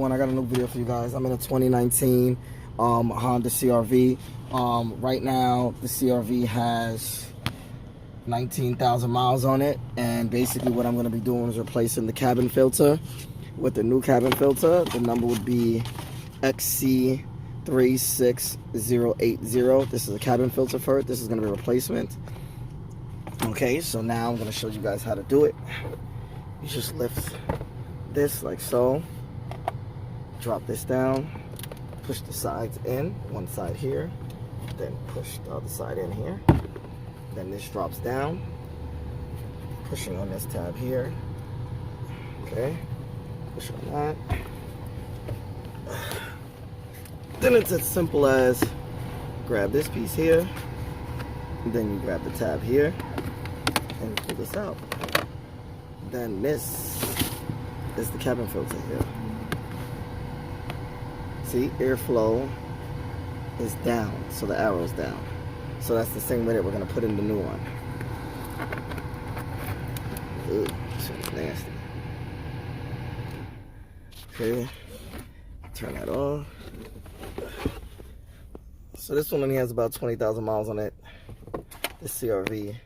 everyone, I got a new video for you guys. I'm in a 2019 Honda CR-V. Right now the CR-V has 19,000 miles on it, and basically what I'm going to be doing is replacing the cabin filter with the new cabin filter. The number would be XC36080. This is a cabin filter for it. This is going to be a replacement. Okay, so now I'm going to show you guys how to do it. You just lift this like so, drop this down, push the sides in, one side here, then push the other side in here. Then this drops down, pushing on this tab here. Okay, push on that. Then it's as simple as grab this piece here, and then you grab the tab here and pull this out. Then this is the cabin filter here. See, airflow is down, so the arrow's down. So that's the same way that we're gonna put in the new one. Ooh, it's nasty. Okay, turn that off. So this one only has about 20,000 miles on it, this CR-V,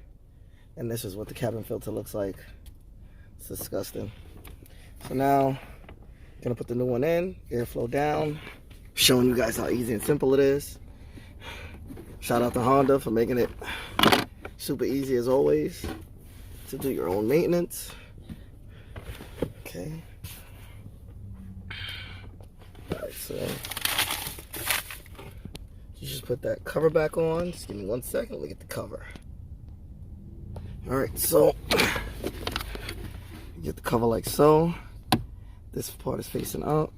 and this is what the cabin filter looks like. It's disgusting. So now, I'm gonna put the new one in, airflow down, showing you guys how easy and simple it is. Shout out to Honda for making it super easy as always to do your own maintenance. Okay. Alright, so you just put that cover back on. Just give me 1 second, let me get the cover. Alright, so get the cover like so. This part is facing up.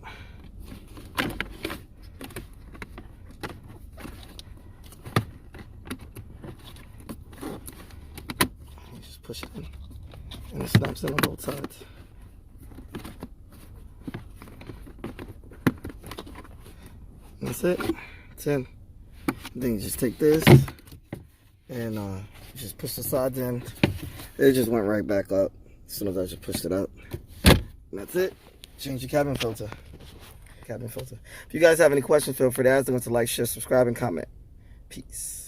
You just push it in, and it snaps in on both sides. And that's it. It's in. Then you just take this and you just push the sides in. It just went right back up as soon as I just pushed it up. And that's it. Change your cabin filter. Cabin filter. If you guys have any questions, feel free to ask them. To like, share, subscribe, and comment. Peace.